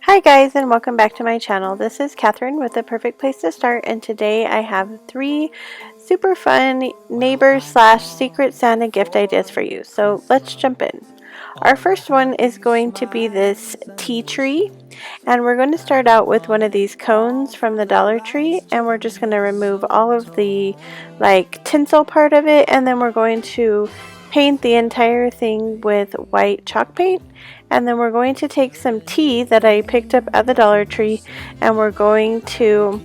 Hi guys, and welcome back to my channel. This is Catherine with The Perfect Place to Start, and today I have 3 super fun neighbor / secret Santa gift ideas for you. So let's jump in. Our first one is going to be this tea tree, and we're going to start out with one of these cones from the Dollar Tree, and we're just going to remove all of the tinsel part of it, and then we're going to paint the entire thing with white chalk paint. And then we're going to take some tea that I picked up at the Dollar Tree, and we're going to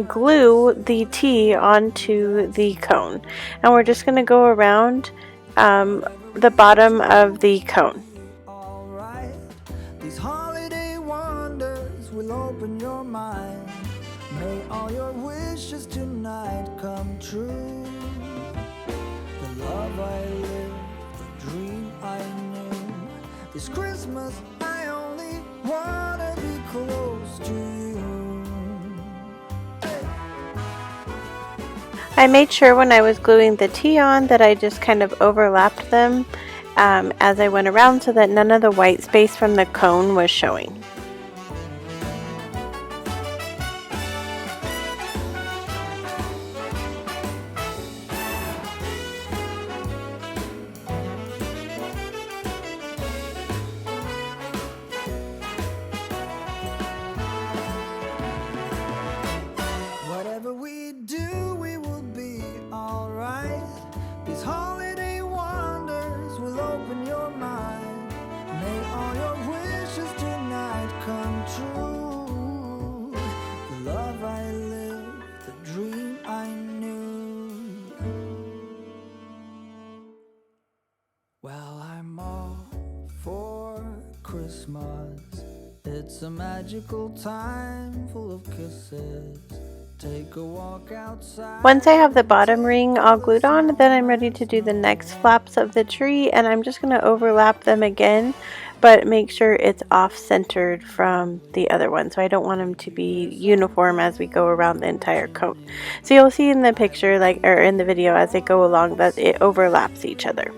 glue the tea onto the cone. And we're just going to go around the bottom of the cone. These holiday wonders will open your mind. May all your wishes tonight come true. The love I live, the dream I knew. This Christmas I only wanna be close to you. I made sure when I was gluing the tea on that I just kind of overlapped them as I went around so that none of the white space from the cone was showing. Whatever we do, we will be alright. These holiday wonders will open your mind. May all your wishes tonight come true. The love I live, the dream I knew. Well, I'm all for Christmas. It's a magical time full of kisses. Take a walk outside. Once I have the bottom ring all glued on, then I'm ready to do the next flaps of the tree, and I'm just going to overlap them again, but make sure it's off-centered from the other one, so I don't want them to be uniform as we go around the entire cone. So you'll see in the picture, or in the video as I go along, that it overlaps each other.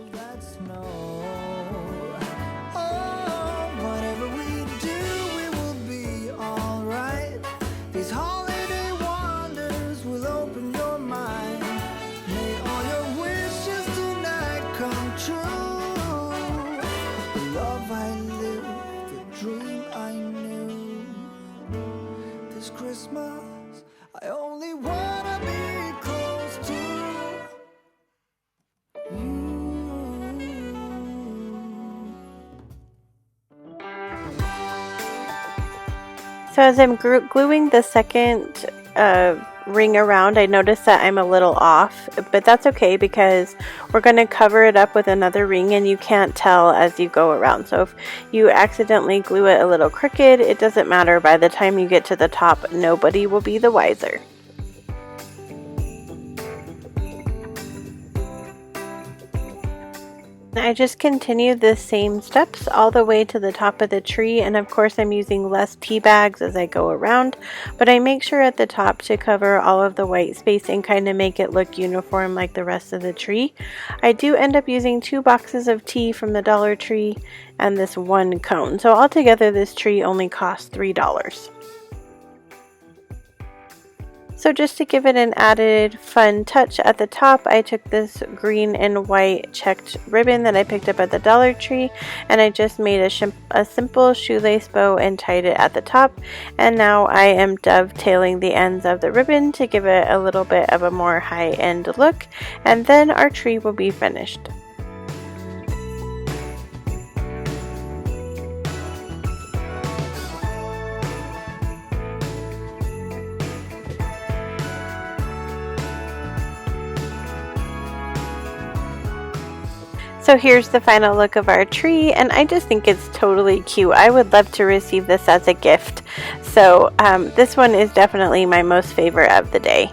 Christmas, I only wanna be close to you. So as I'm gluing the second ring around, I noticed that I'm a little off, but that's okay because we're going to cover it up with another ring and you can't tell as you go around. So if you accidentally glue it a little crooked, it doesn't matter. By the time you get to the top, nobody will be the wiser. I just continue the same steps all the way to the top of the tree, and of course I'm using less tea bags as I go around, but I make sure at the top to cover all of the white space and kind of make it look uniform like the rest of the tree. I do end up using 2 boxes of tea from the Dollar Tree and this 1 cone, so altogether this tree only cost $3. So just to give it an added fun touch at the top, I took this green and white checked ribbon that I picked up at the Dollar Tree, and I just made a simple shoelace bow and tied it at the top. And now I am dovetailing the ends of the ribbon to give it a little bit of a more high-end look, and then our tree will be finished. So here's the final look of our tree, and I just think it's totally cute. I would love to receive this as a gift. So this one is definitely my most favorite of the day.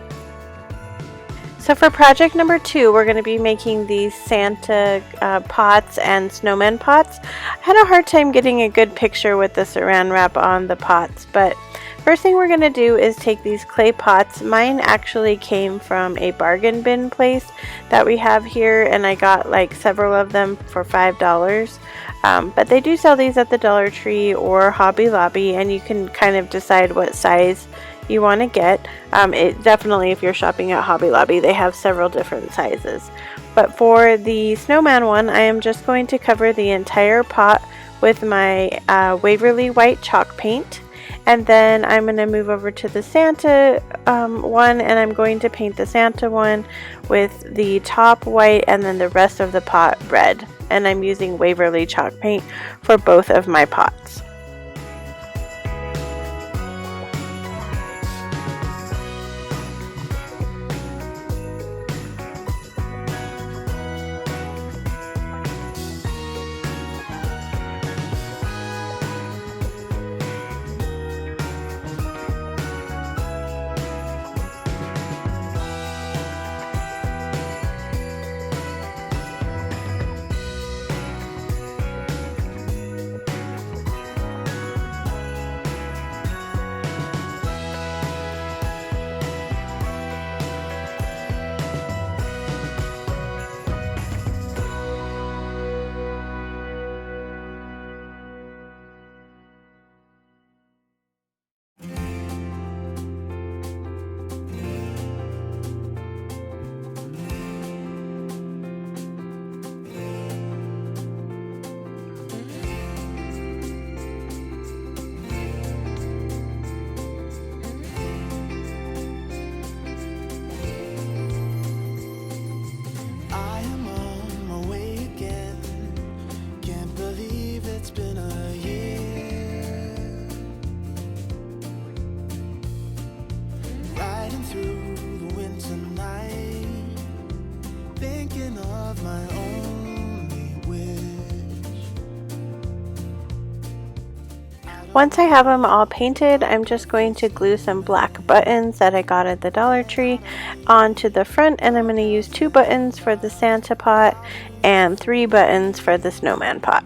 So for project number 2, we're going to be making these Santa pots and snowman pots. I had a hard time getting a good picture with the saran wrap on the pots, but First thing we're going to do is take these clay pots. Mine actually came from a bargain bin place that we have here, and I got like several of them for $5. But they do sell these at the Dollar Tree or Hobby Lobby, and you can kind of decide what size you want to get. It definitely, if you're shopping at Hobby Lobby, they have several different sizes. But for the Snowman one, I am just going to cover the entire pot with my Waverly white chalk paint. And then I'm going to move over to the Santa one, and I'm going to paint the Santa one with the top white and then the rest of the pot red. And I'm using Waverly chalk paint for both of my pots. Once I have them all painted, I'm just going to glue some black buttons that I got at the Dollar Tree onto the front, and I'm going to use 2 buttons for the Santa pot and 3 buttons for the Snowman pot.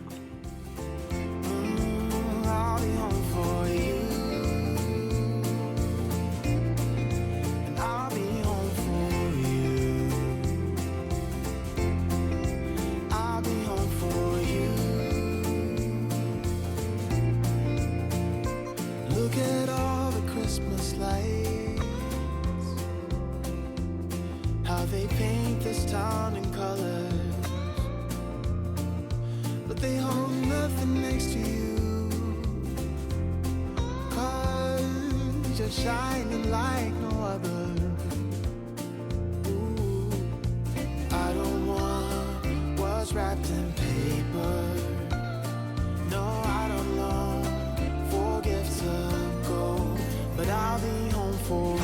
They paint this town in colors, but they hold nothing next to you, 'cause you're shining like no other. Ooh, I don't want what's wrapped in paper. No, I don't long for gifts of gold, but I'll be home for you.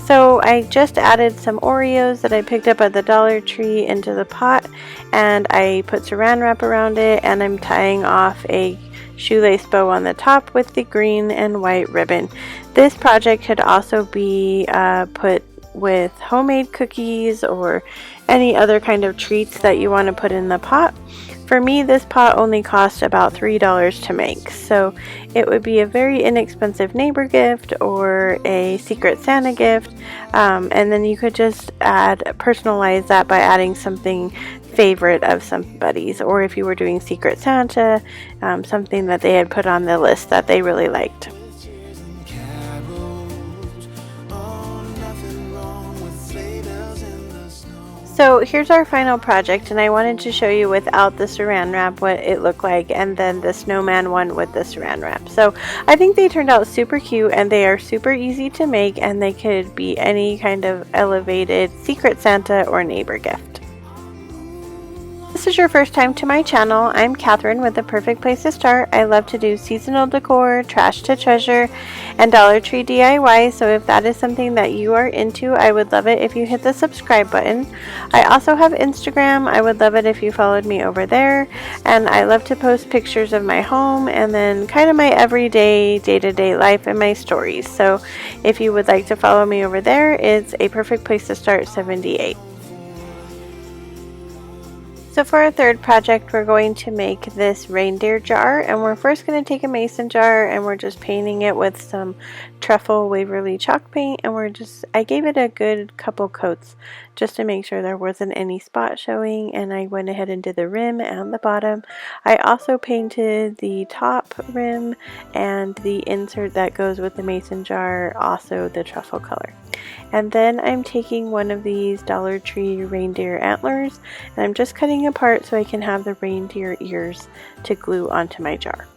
So I just added some Oreos that I picked up at the Dollar Tree into the pot, and I put saran wrap around it, and I'm tying off a shoelace bow on the top with the green and white ribbon. This project could also be put with homemade cookies or any other kind of treats that you want to put in the pot. For me, this pot only cost about $3 to make, so it would be a very inexpensive neighbor gift or a Secret Santa gift, and then you could just personalize that by adding something favorite of somebody's, or if you were doing Secret Santa, something that they had put on the list that they really liked. So here's our final project, and I wanted to show you without the saran wrap what it looked like, and then the Snowman one with the saran wrap. So I think they turned out super cute, and they are super easy to make, and they could be any kind of elevated Secret Santa or neighbor gift. This this is your first time to my channel, I'm Catherine with The Perfect Place to Start. I love to do seasonal decor, trash to treasure, and Dollar Tree DIY, so if that is something that you are into, I would love it if you hit the subscribe button. I also have Instagram. I would love it if you followed me over there, and I love to post pictures of my home and then kind of my everyday, day-to-day life and my stories. So if you would like to follow me over there, it's A Perfect Place to Start 78. So for our third project, we're going to make this reindeer jar, and we're first going to take a mason jar and we're just painting it with some truffle Waverly chalk paint, and I gave it a good couple coats just to make sure there wasn't any spot showing, and I went ahead and did the rim and the bottom. I also painted the top rim and the insert that goes with the mason jar, also the truffle color. And then I'm taking one of these Dollar Tree reindeer antlers and I'm just cutting apart so I can have the reindeer ears to glue onto my jar.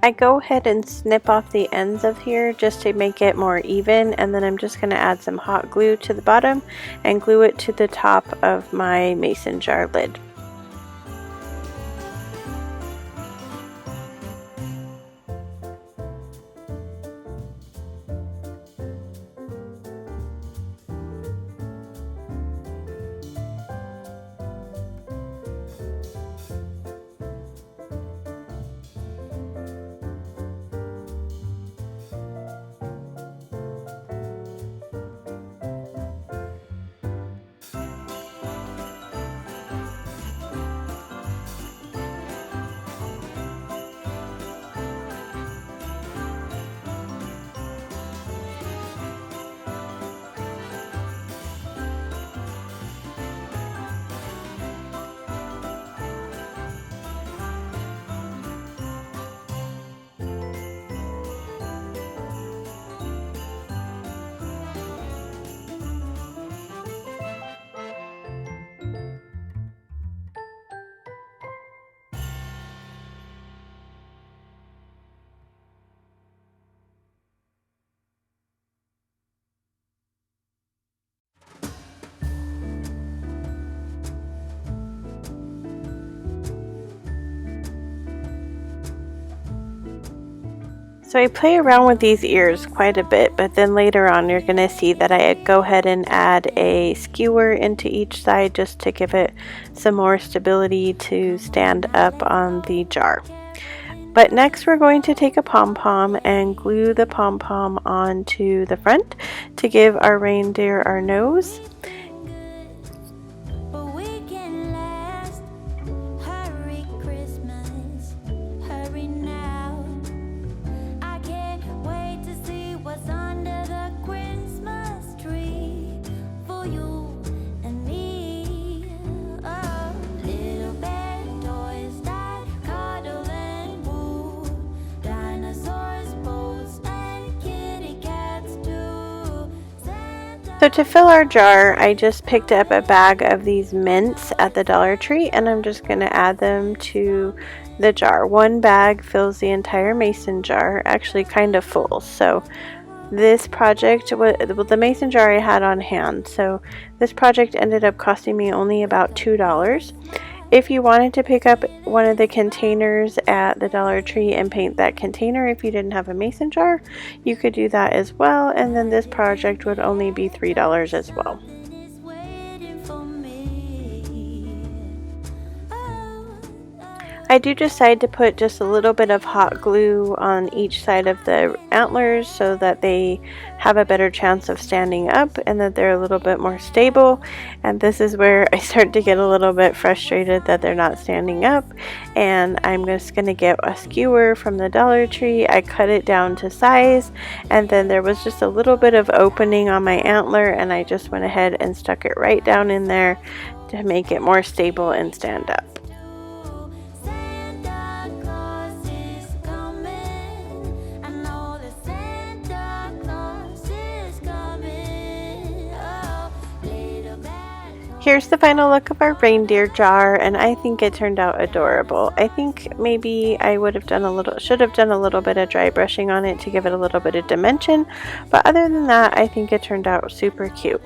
I go ahead and snip off the ends of here just to make it more even, and then I'm just going to add some hot glue to the bottom and glue it to the top of my mason jar lid. So I play around with these ears quite a bit, but then later on you're going to see that I go ahead and add a skewer into each side just to give it some more stability to stand up on the jar. But next we're going to take a pom-pom and glue the pom-pom onto the front to give our reindeer our nose. So to fill our jar, I just picked up a bag of these mints at the Dollar Tree, and I'm just going to add them to the jar. One bag fills the entire mason jar, actually kind of full. So this project, the mason jar I had on hand, so this project ended up costing me only about $2. If you wanted to pick up one of the containers at the Dollar Tree and paint that container if you didn't have a mason jar, you could do that as well, and then this project would only be $3 as well. I do decide to put just a little bit of hot glue on each side of the antlers so that they have a better chance of standing up and that they're a little bit more stable. And this is where I start to get a little bit frustrated that they're not standing up, and I'm just going to get a skewer from the Dollar Tree. I cut it down to size, and then there was just a little bit of opening on my antler, and I just went ahead and stuck it right down in there to make it more stable and stand up. Here's the final look of our reindeer jar, and I think it turned out adorable. I think maybe I should have done a little bit of dry brushing on it to give it a little bit of dimension, but other than that, I think it turned out super cute.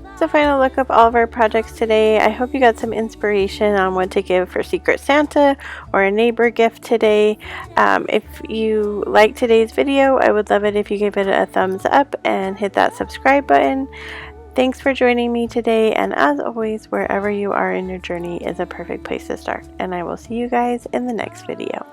That's the final look of all of our projects today. I hope you got some inspiration on what to give for Secret Santa or a neighbor gift today. If you liked today's video, I would love it if you gave it a thumbs up and hit that subscribe button. Thanks for joining me today, and as always, wherever you are in your journey is a perfect place to start, and I will see you guys in the next video.